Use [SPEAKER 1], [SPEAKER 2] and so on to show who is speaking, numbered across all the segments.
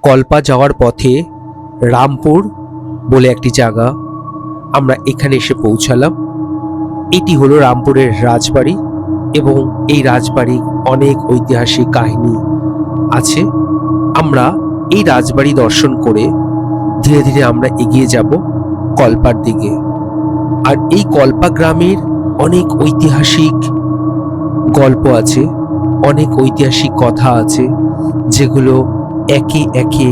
[SPEAKER 1] কল্পা যাওয়ার পথে রামপুর বলে একটি জায়গা, আমরা এখানে এসে পৌঁছালাম। এটি হলো রামপুরের রাজবাড়ি এবং এই রাজবাড়ির অনেক ঐতিহাসিক কাহিনী আছে। আমরা এই রাজবাড়ি দর্শন করে ধীরে ধীরে আমরা এগিয়ে যাব কল্পার দিকে। আর এই কল্পা গ্রামের অনেক ঐতিহাসিক গল্প আছে, অনেক ঐতিহাসিক কথা আছে, যেগুলো একে একে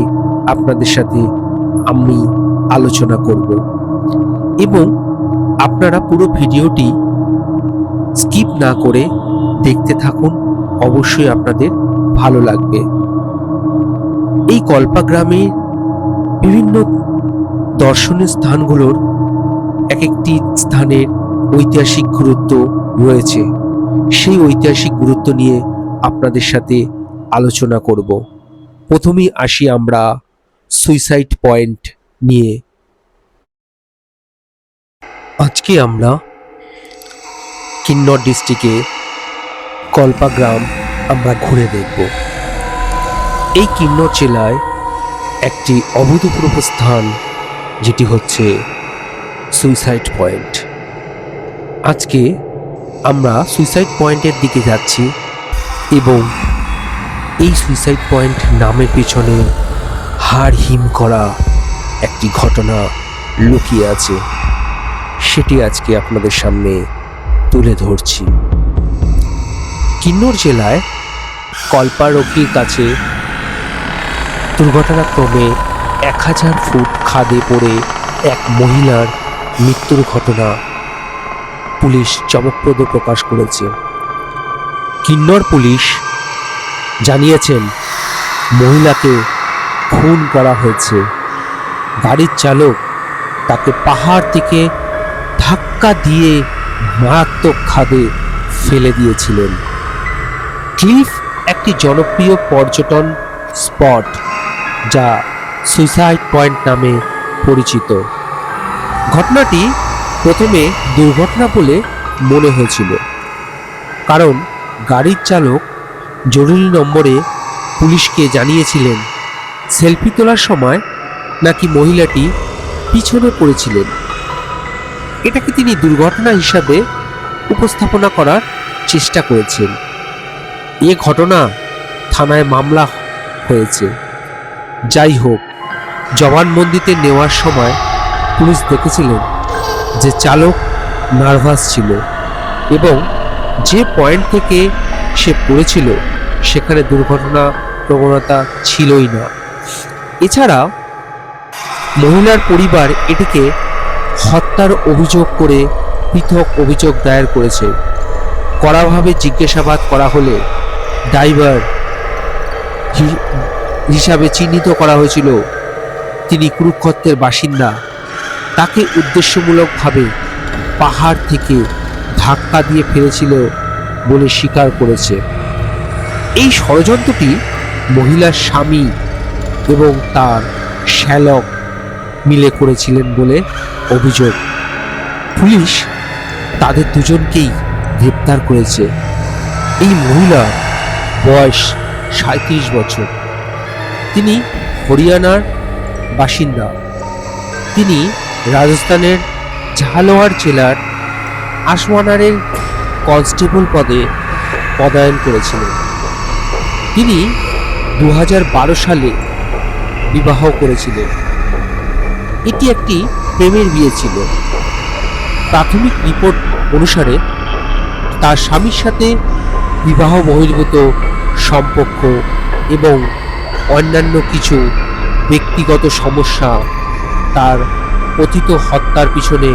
[SPEAKER 1] আপনাদের সাথে আমি আলোচনা করব এবং আপনারা পুরো ভিডিওটি স্কিপ না করে দেখতে থাকুন, অবশ্যই আপনাদের ভালো লাগবে। এই কল্পা গ্রামে বিভিন্ন দর্শনীয় স্থানগুলোর এক একটি স্থানের ঐতিহাসিক গুরুত্ব রয়েছে। সেই ঐতিহাসিক গুরুত্ব নিয়ে আপনাদের সাথে আলোচনা করব। প্রথমেই আসি আমরা সুইসাইড পয়েন্ট নিয়ে। আজকে আমরা কিন্নর ডিস্ট্রিক্টে কল্পা গ্রাম আমরা ঘুরে দেখব। এই কিন্নর জেলায় একটি অভূতপূর্ব স্থান, যেটি হচ্ছে সুইসাইড পয়েন্ট। আজকে আমরা সুইসাইড পয়েন্টের দিকে যাচ্ছি এবং এই সুইসাইড পয়েন্ট নামের পেছনে হাড় হিম করা একটি ঘটনা লুকিয়ে আছে, সেটি আজকে আপনাদের সামনে তুলে ধরছি। কিন্নর জেলায় কল্পারকির কাছে দুর্ঘটনাক্রমে 1000 ফুট খাদে পড়ে এক মহিলার মৃত্যুর ঘটনা পুলিশ চমকপ্রদ প্রকাশ করেছে। কিন্নর পুলিশ জানিয়েছেন মহিলাকে খুন করা হয়েছে। গাড়ির চালক তাকে পাহাড় থেকে ধাক্কা দিয়ে মারাত্মক খাদে ফেলে দিয়েছিলেন। ক্লিফ একটি জনপ্রিয় পর্যটন স্পট যা সুইসাইড পয়েন্ট নামে পরিচিত। ঘটনাটি প্রথমে দুর্ঘটনা বলে মনে হয়েছিল, কারণ গাড়ির চালক জরুরি নম্বরে পুলিশকে জানিয়েছিলেন সেলফি তোলার সময় নাকি মহিলাটি পিছনে পড়েছিলেন। এটাকে তিনি দুর্ঘটনা হিসাবে উপস্থাপনা করার চেষ্টা করেছেন। এ ঘটনা থানায় মামলা হয়েছে। যাই হোক, জবানবন্দিতে নেওয়ার সময় পুলিশ দেখেছিলেন যে চালক নার্ভাস ছিল এবং যে পয়েন্ট থেকে সে পড়েছিল সেখানে দুর্ঘটনা প্রবণতা ছিলই না। এছাড়া মহিলার পরিবার এটিকে হত্যার অভিযোগ করে পৃথক অভিযোগ দায়ের করেছে। কড়াভাবে জিজ্ঞাসাবাদ করা হলে ড্রাইভার হিসাবে চিহ্নিত করা হয়েছিল তিনি কুরুক্ষেত্রের বাসিন্দা। তাকে উদ্দেশ্যমূলকভাবে পাহাড় থেকে ধাক্কা দিয়ে ফেলেছিল বলে স্বীকার করেছে। এই ষড়যন্ত্রটি মহিলার স্বামী এবং তার শ্যালক মিলে করেছিলেন বলে অভিযোগ। পুলিশ তাদের দুজনকেই গ্রেপ্তার করেছে। এই মহিলার বয়স 37 বছর। তিনি হরিয়ানার বাসিন্দা। তিনি রাজস্থানের ঝালোয়ার জেলার আসওয়ানারের কনস্টেবল পদে পদায়ন করেছিলেন। তিনি 2012 সালে বিবাহ করেছিলেন। এটি একটি প্রেমের বিয়ে ছিল। প্রাথমিক রিপোর্ট অনুসারে তার স্বামীর সাথে বিবাহ বহির্ভূত সম্পর্ক এবং অন্যান্য কিছু ব্যক্তিগত সমস্যা তার কথিত হত্যার পিছনে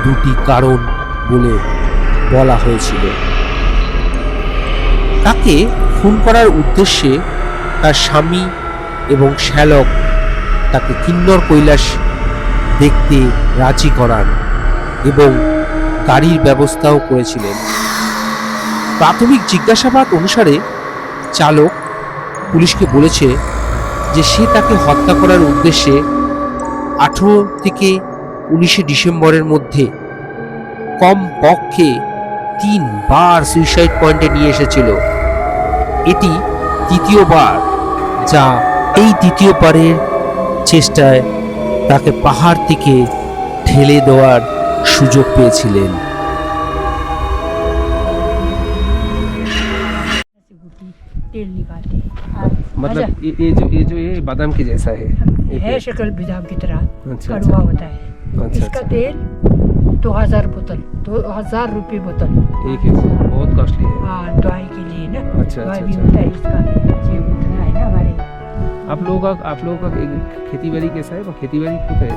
[SPEAKER 1] দুটি কারণ বলে বলা হয়েছিল। তাকে খুন করার উদ্দেশ্যে তার স্বামী এবং শ্যালক তাকে কিন্নর কৈলাস দেখতে রাজি করান এবং গাড়ির ব্যবস্থাও করেছিলেন। প্রাথমিক জিজ্ঞাসাবাদ অনুসারে চালক পুলিশকে বলেছে যে সে তাকে হত্যা করার উদ্দেশ্যে 18 থেকে 19 ডিসেম্বরের মধ্যে কমপক্ষে 3 বার সুইসাইড পয়েন্টে নিয়ে এসেছিল। এটি তৃতীয়বার যা এই দ্বিতীয়বারের চেষ্টায় তাকে পাহাড় থেকে ঠেলে দেওয়ার সুযোগ পেয়েছিলেন।
[SPEAKER 2] तेल निकालते हैं।
[SPEAKER 3] मतलब ये जो ये बादाम के जैसा है
[SPEAKER 2] है शक्ल बादाम की तरह
[SPEAKER 3] अच्छा,
[SPEAKER 2] कड़वा होता है।
[SPEAKER 3] अच्छा,
[SPEAKER 2] इसका
[SPEAKER 3] अच्छा।
[SPEAKER 2] तेल 2000 बोतल 2000 रुपये बोतल।
[SPEAKER 3] एक है, बहुत कॉस्टली है।
[SPEAKER 2] हाँ, दवाई के लिए ना।
[SPEAKER 3] अच्छा,
[SPEAKER 2] दवाई
[SPEAKER 3] अच्छा,
[SPEAKER 2] भी
[SPEAKER 3] अच्छा।
[SPEAKER 2] होता है इसका। ये उतना है ना हमारे।
[SPEAKER 3] आप लोगों का खेती बाड़ी कैसा है? खेती बाड़ी होता है,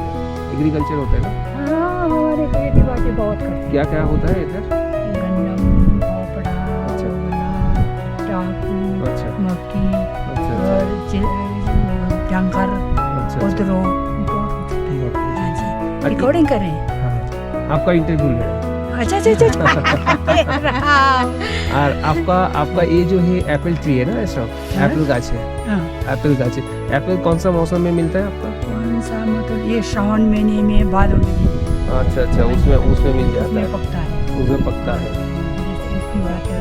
[SPEAKER 3] एग्रीकल्चर होता है ना?
[SPEAKER 2] हाँ, हमारे खेती बाड़ी बहुत करते हैं।
[SPEAKER 3] क्या क्या होता है इधर?
[SPEAKER 2] गन्नम, फाफड़ा,
[SPEAKER 3] अच्छा।
[SPEAKER 2] अनार, चाकू,
[SPEAKER 3] अच्छा
[SPEAKER 2] मक्की
[SPEAKER 3] अच्छा
[SPEAKER 2] और जंकर,
[SPEAKER 3] अच्छा
[SPEAKER 2] कोदरो। हाँ जी, रिकॉर्डिंग करें।
[SPEAKER 3] हाँ, आपका इंटरव्यू है।
[SPEAKER 2] अच्छा अच्छा अच्छा
[SPEAKER 3] और आपका ये जो है एप्पल ट्री है ना, ऐसा
[SPEAKER 2] हाँ।
[SPEAKER 3] एप्पल गाछ है,
[SPEAKER 2] हाँ,
[SPEAKER 3] एप्पल गाछ है। एप्पल कौन सा मौसम में मिलता है आपका?
[SPEAKER 2] कौन सा मतलब ये श्रावण महीने में बालों में
[SPEAKER 3] अच्छा अच्छा, उसमें मिल जाता
[SPEAKER 2] उसमें
[SPEAKER 3] है,
[SPEAKER 2] पकता है।
[SPEAKER 3] उसमें पकता है।
[SPEAKER 2] इसकी बात है,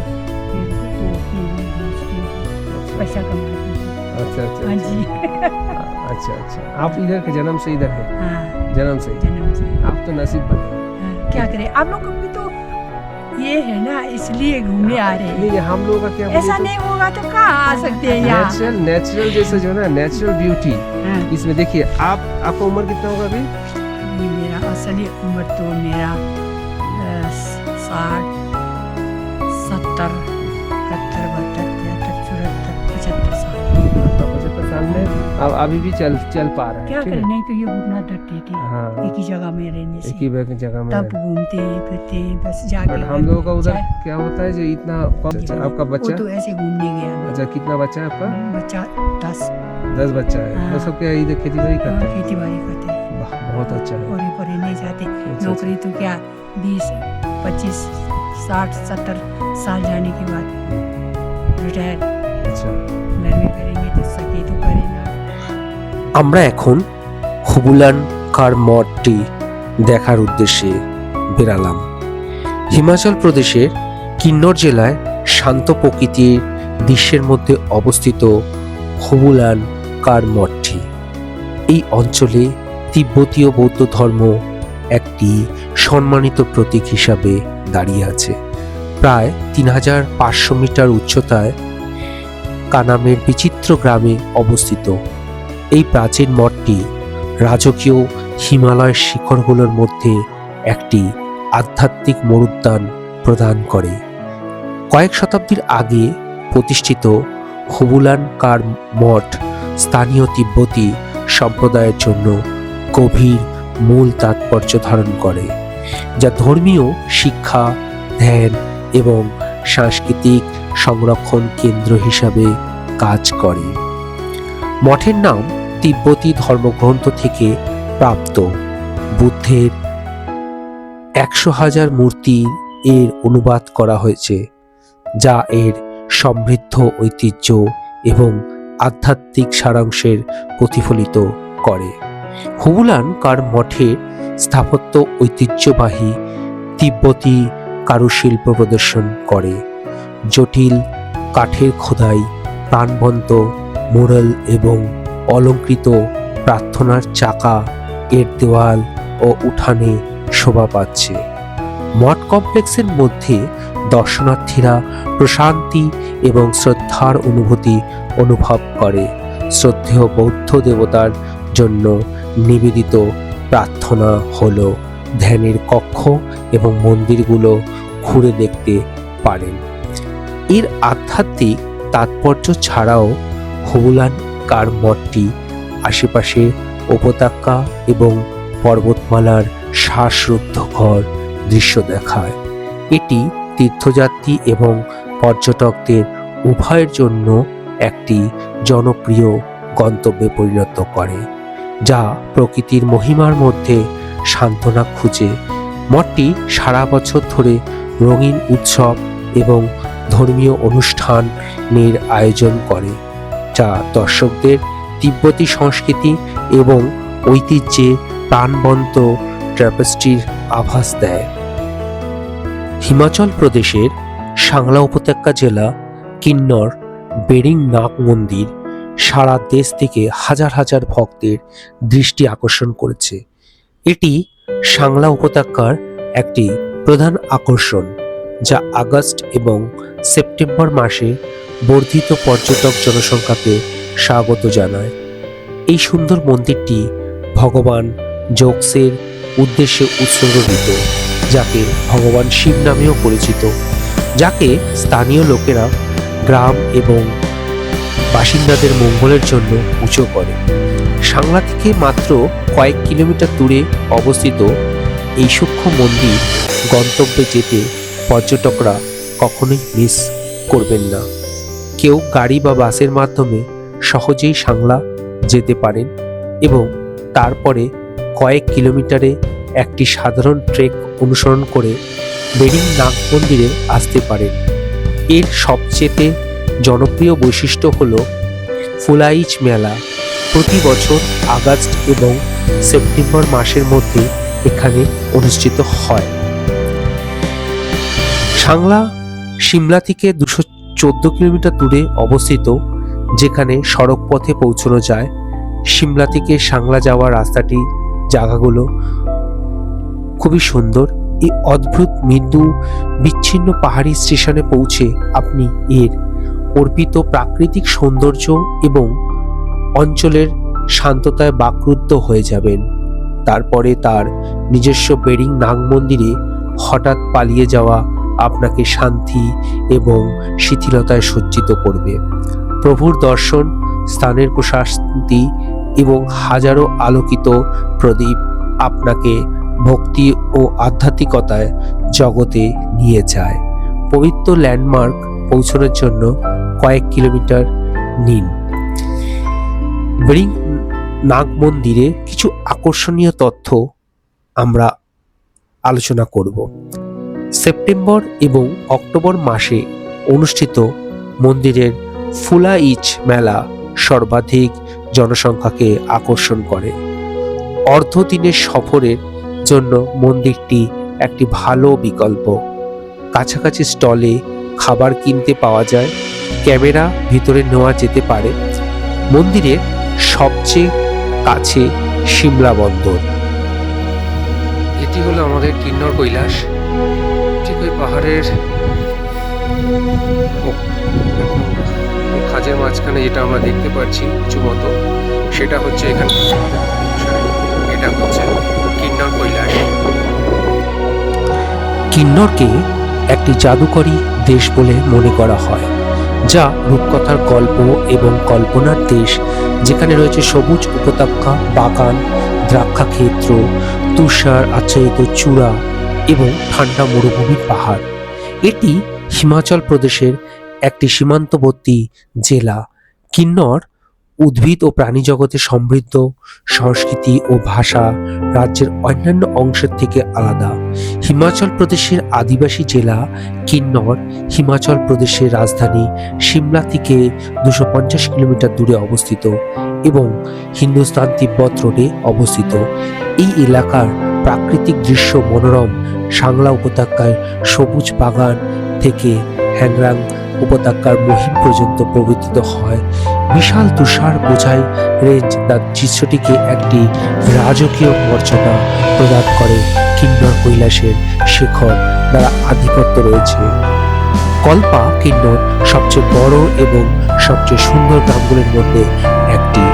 [SPEAKER 2] फिर तोड़ती हूँ, बेचती हूँ, पैसा कमाती हूँ।
[SPEAKER 3] अच्छा अच्छा
[SPEAKER 2] हाँ जी।
[SPEAKER 3] अच्छा अच्छा, आप इधर के जन्म से इधर है?
[SPEAKER 2] हाँ,
[SPEAKER 3] जन्म से
[SPEAKER 2] जन्म से।
[SPEAKER 3] आप तो नसीब बने।
[SPEAKER 2] हाँ, क्या करें, आप लोग भी तो ये है ना, इसलिए घूमने आ रहे हैं।
[SPEAKER 3] नहीं हम लोगों का क्या
[SPEAKER 2] ऐसा नहीं होगा तो कहाँ आ सकते हैं यहाँ।
[SPEAKER 3] नेचुरल जैसे जो है ना, नेचुरल ब्यूटी
[SPEAKER 2] हाँ,
[SPEAKER 3] इसमें देखिए। आपका उम्र कितना होगा अभी?
[SPEAKER 2] ये मेरा असली उम्र तो मेरा 60, 70, 71, 72, 73, 75 साल।
[SPEAKER 3] 75 साल में अब अभी भी चल पा रहा है।
[SPEAKER 2] क्या
[SPEAKER 3] ठीक
[SPEAKER 2] करें,
[SPEAKER 3] है?
[SPEAKER 2] नहीं तो ये घुटना दर्द थी
[SPEAKER 3] हाँ,
[SPEAKER 2] एक ही जगह में रहने
[SPEAKER 3] एक
[SPEAKER 2] से।
[SPEAKER 3] ही जगह में
[SPEAKER 2] तब
[SPEAKER 3] है।
[SPEAKER 2] घूमते फिरते बस जाके।
[SPEAKER 3] बट हम लोगों का उधर
[SPEAKER 2] चाय-
[SPEAKER 3] क्या होता है जो इतना अच्छा, आपका
[SPEAKER 2] वो
[SPEAKER 3] बच्चा?
[SPEAKER 2] तो ऐसे घूमने गया मैं।
[SPEAKER 3] अच्छा, कितना बच्चा है आपका?
[SPEAKER 2] बच्चा 10।
[SPEAKER 3] 10 बच्चा है।
[SPEAKER 2] हाँ।
[SPEAKER 3] वो सब क्या इधर खेती बाड़ी करते हैं?
[SPEAKER 2] खेती बाड़ी करते हैं,
[SPEAKER 3] वाह, बहुत अच्छा है।
[SPEAKER 2] परे परे नहीं जाते।
[SPEAKER 3] अच्छा,
[SPEAKER 2] नौकरी तो क्या 20, 25, 60, 70 साल जाने के बाद रिटायर
[SPEAKER 3] अच्छा
[SPEAKER 2] घर में करेंगे तो सके तो करें ना।
[SPEAKER 1] আমরা এখন হুবুলান কার মঠটি দেখার উদ্দেশ্যে বেরালাম। হিমাচল প্রদেশের কিন্নর জেলায় শান্ত প্রকৃতির দৃশ্যের মধ্যে অবস্থিত হুবুলান কার মঠটি। এই অঞ্চলে তিব্বতীয় বৌদ্ধ ধর্ম একটি সম্মানিত প্রতীক হিসাবে দাঁড়িয়ে আছে। প্রায় 3500 মিটার উচ্চতায় কানামের বিচিত্র গ্রামে অবস্থিত এই প্রাচীন মঠটি রাজকীয় হিমালয়ের শিখরগুলোর মধ্যে একটি আধ্যাত্মিক মরুদ্যান প্রদান করে। কয়েক শতাব্দীর আগে প্রতিষ্ঠিত হুবুলান কার মঠ স্থানীয় তিব্বতী সম্প্রদায়ের জন্য গভীর মূল তাৎপর্য ধারণ করে, যা ধর্মীয় শিক্ষা, ধ্যান এবং সাংস্কৃতিক সংরক্ষণ কেন্দ্র হিসাবে কাজ করে। মঠের নাম তিব্বতী ধর্মগ্রন্থ থেকে প্রাপ্ত বুদ্ধের 100,000 মূর্তি এর অনুবাদ করা হয়েছে, যা এর সমৃদ্ধ ঐতিহ্য এবং আধ্যাত্মিক সারাংশের প্রতিফলিত করে। হুবুলান কার মঠের স্থাপত্য ঐতিহ্যবাহী তিব্বতী কারুশিল্প প্রদর্শন করে। জটিল কাঠের খোদাই, প্রাণবন্ত মুরাল এবং অলঙ্কৃত প্রার্থনার চাকা এর দেওয়াল ও উঠানে শোভা পাচ্ছে। মঠ কমপ্লেক্সের মধ্যে দর্শনার্থীরা প্রশান্তি এবং শ্রদ্ধার অনুভূতি অনুভব করে। শ্রদ্ধেয় বৌদ্ধ দেবতার জন্য নিবেদিত প্রার্থনা হলো ধ্যানের কক্ষ এবং মন্দিরগুলো ঘুরে দেখতে পারেন। এর আধ্যাত্মিক তাৎপর্য ছাড়াও হুবুলান কার মঠটি আশেপাশে উপত্যকা এবং পর্বতমালার শ্বাসরুদ্ধকর দৃশ্য দেখায়। এটি তীর্থযাত্রী এবং পর্যটকদের উভয়ের জন্য একটি জনপ্রিয় গন্তব্যে পরিণত করে, যা প্রকৃতির মহিমার মধ্যে সান্ত্বনা খুঁজে। মঠটি সারা বছর ধরে রঙিন উৎসব এবং ধর্মীয় অনুষ্ঠানের আয়োজন করে, যা দর্শকদের তিব্বতী সংস্কৃতি এবং ঐতিহ্যে প্রাণবন্ত ট্র্যাপেস্ট্রির আভাস দেয়। হিমাচল প্রদেশের সাংলা উপত্যকা জেলা কিন্নর বেরিং নাগ মন্দির সারা দেশ থেকে হাজার হাজার ভক্তের দৃষ্টি আকর্ষণ করেছে। এটি সাংলা উপত্যকার একটি প্রধান আকর্ষণ, যা আগস্ট এবং সেপ্টেম্বর মাসে বর্ধিত পর্যটক জনসংখ্যাকে স্বাগত জানায়। এই সুন্দর মন্দিরটি ভগবান যোগসের উদ্দেশ্যে উৎসর্গিত, যাকে ভগবান শিব নামেও পরিচিত, যাকে স্থানীয় লোকেরা গ্রাম এবং বাসিন্দাদের মঙ্গলের জন্য পুজো করে। সাংলা থেকে মাত্র কয়েক কিলোমিটার দূরে অবস্থিত এই সূক্ষ্ম মন্দির গন্তব্যে যেতে পর্যটকরা কখনোই মিস করবেন না। কেউ গাড়ি বা বাসের মাধ্যমে সহজেই সাংলা যেতে পারেন এবং তারপরে কয়েক কিলোমিটারে একটি সাধারণ ট্রেক অনুসরণ করে বেরিং নাগ মন্দিরে আসতে পারেন। এর সবচেয়ে জনপ্রিয় বৈশিষ্ট্য হল ফুলাইচ মেলা। প্রতি বছর আগস্ট এবং সেপ্টেম্বর মাসের মধ্যে এখানে অনুষ্ঠিত হয়। সাংলা সিমলা থেকে 214 কিলোমিটার দূরে অবস্থিত, যেখানে সড়ক পথে পৌঁছানো যায়। সিমলা থেকে সাংলা যাওয়ার রাস্তাটি জায়গাগুলো খুবই সুন্দর। এই অদ্ভুত মৃদু বিচ্ছিন্ন পাহাড়ি স্টেশনে পৌঁছে আপনি এর অর্পিত প্রাকৃতিক সৌন্দর্য এবং অঞ্চলের শান্ততায় বাকরুদ্ধ হয়ে যাবেন। তারপরে তার নিজস্ব বেরিং নাগ মন্দিরে হঠাৎ পালিয়ে যাওয়া আপনাকে শান্তি এবং শিথিলতায় সজ্জিত করবে। প্রভুর দর্শন, স্থানের প্রশান্তি এবং হাজারো আলোকিত প্রদীপ আপনাকে ভক্তি ও আধ্যাত্মিকতায় জগতে নিয়ে যায়। পবিত্র ল্যান্ডমার্ক পৌঁছানোর জন্য কয়েক কিলোমিটার নিন। বেরিং নাগ মন্দিরে কিছু আকর্ষণীয় তথ্য আমরা আলোচনা করব। সেপ্টেম্বর এবং অক্টোবর মাসে অনুষ্ঠিত মন্দিরের ফুলাইচ মেলা সর্বাধিক জনসংখ্যাকে আকর্ষণ করে। অর্ধদিনের সফরের জন্য মন্দিরটি একটি ভালো বিকল্প। কাছাকাছি স্টলে খাবার কিনতে পাওয়া যায়, ক্যামেরা ভিতরে নেওয়া যেতে পারে। মন্দিরের সবচেয়ে কাছে সিমলা বন্দর। এটি হলো আমাদের কিন্নর কৈলাস। ঠিক ওই পাহাড়ের খাজের মাঝখানে যেটা আমরা দেখতে পাচ্ছি উঁচু মতো, সেটা হচ্ছে এখানে, এটা হচ্ছে কিন্নর কৈলাস। কিন্নরকে একটি জাদুকরী দেশ বলে মনে করা হয়, যা রূপকথার গল্প এবং কল্পনার দেশ, যেখানে রয়েছে সবুজ উপত্যকা, বাগান, দ্রাক্ষা ক্ষেত্র, তুষার আচ্ছাদিত চূড়া এবং ঠান্ডা মরুভূমির পাহাড়। এটি হিমাচল প্রদেশের একটি সীমান্তবর্তী জেলা। কিন্নর উদ্ভিদ ও প্রাণী জগতে সমৃদ্ধ, সংস্কৃতি ও ভাষা রাজ্যের অন্যান্য অংশের থেকে আলাদা। হিমাচল প্রদেশের আদিবাসী জেলা কিন্নর হিমাচল প্রদেশের রাজধানী সিমলা থেকে 250 কিলোমিটার দূরে অবস্থিত এবং হিন্দুস্তান তিব্বত রোডে অবস্থিত। এই এলাকার প্রাকৃতিক দৃশ্য মনোরম। সাংলা উপত্যকায় সবুজ বাগান থেকে হ্যাংরাং উপত্যকার মহিম পর্যন্ত প্রবর্তিত হয়। বিশাল তুষার বোঝাই রেঞ্জ তার দৃশ্যটিকে একটি রাজকীয় মর্যাদা প্রদান করে। কিন্নর কৈলাসের শিখর দ্বারা আধিপত্য রয়েছে। কল্পা কিন্নর সবচেয়ে বড় এবং সবচেয়ে সুন্দর গ্রামগুলির মধ্যে একটি।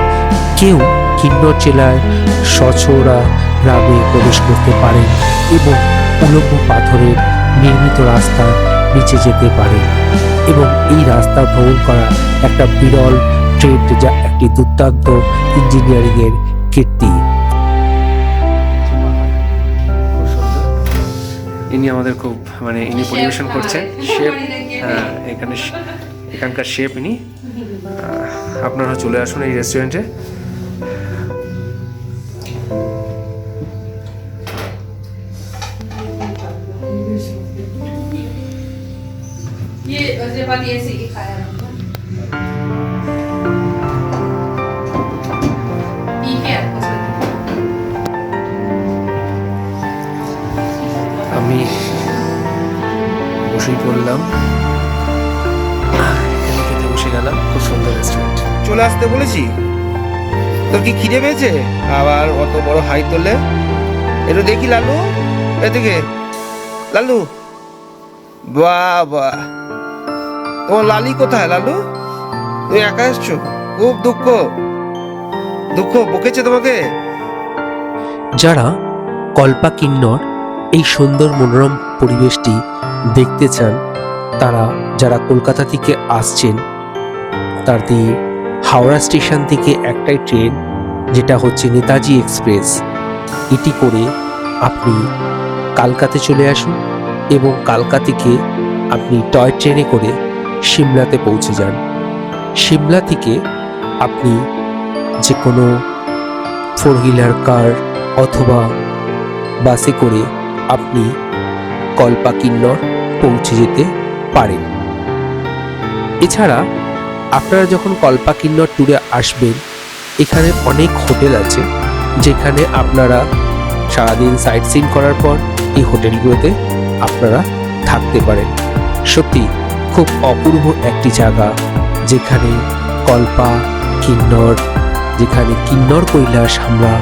[SPEAKER 1] কেউ কিন্নর জেলায় সচৌরা গ্রামে প্রবেশ করতে পারেন এবং উলম্ব পাথরের নির্মিত রাস্তার নিচে যেতে পারেন এবং এই রাস্তা ভ্রমণ করা একটা বিরল ট্রেড, যা একটি দুর্দান্ত ইঞ্জিনিয়ারিং এর কীর্তি। ইনি আমাদের খুব ইনি পরিবেশন করছেন, শেফ। হ্যাঁ, এখানকার শেফ ইনি। আপনারা চলে আসুন এই রেস্টুরেন্টে। আমি বসেই পড়লাম, এখানে খেতে বসে গেলাম। খুব সুন্দর রেস্টুরেন্ট।
[SPEAKER 4] চলে আসতে বলেছি? তোর কি খিদে পেয়েছে? আবার অত বড় হাই তোলে। একটু দেখি লালু, এদিকে লালু। বাবা, তোমার লালি কোথায় লালু? তুমি একা এসছো? খুব দুঃখ বকেছে তোমাকে?
[SPEAKER 1] যারা কল্পা কিন্নর এই সুন্দর মনোরম পরিবেশটি দেখতে চান, তারা যারা কলকাতা থেকে আসছেন, তাদের হাওড়া স্টেশন থেকে একটাই ট্রেন, যেটা হচ্ছে নেতাজি এক্সপ্রেস, এটি করে আপনি কালকাতে চলে আসুন এবং কালকা থেকে আপনি টয় ট্রেনে করে সিমলাতে পৌঁছে যান। সিমলা থেকে আপনি যে কোনো 4 হুইলার কার অথবা বাসে করে আপনি কল্পা কিন্নর পৌঁছে যেতে পারেন। এছাড়া আপনারা যখন কল্পা কিন্নর ট্যুরে আসবেন, এখানে অনেক হোটেল আছে যেখানে আপনারা সারাদিন সাইট সিন করার পর এই হোটেলগুলোতে আপনারা থাকতে পারেন। সত্যি খুব অপূর্ব একটি জায়গা, যেখানে কল্পা কিন্নর, যেখানে কিন্নর কৈলাস আমরা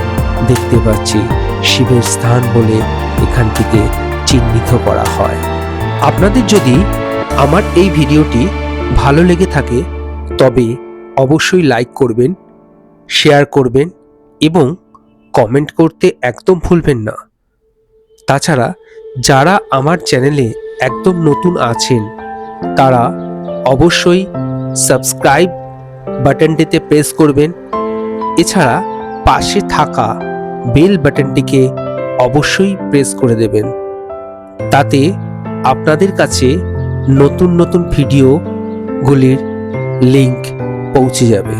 [SPEAKER 1] দেখতে পাচ্ছি, শিবের স্থান বলে এখানটিকে চিহ্নিত করা হয়। আপনাদের যদি আমার এই ভিডিওটি ভালো লেগে থাকে তবে অবশ্যই লাইক করবেন, শেয়ার করবেন এবং কমেন্ট করতে একদম ভুলবেন না। তাছাড়া যারা আমার চ্যানেলে একদম নতুন আছেন, তারা অবশ্যই সাবস্ক্রাইব বাটনটিতে প্রেস করবেন। এছাড়া পাশে থাকা বেল বাটনটিকে অবশ্যই প্রেস করে দেবেন, তাতে আপনাদের কাছে নতুন নতুন ভিডিওগুলির লিংক পৌঁছে যাবে।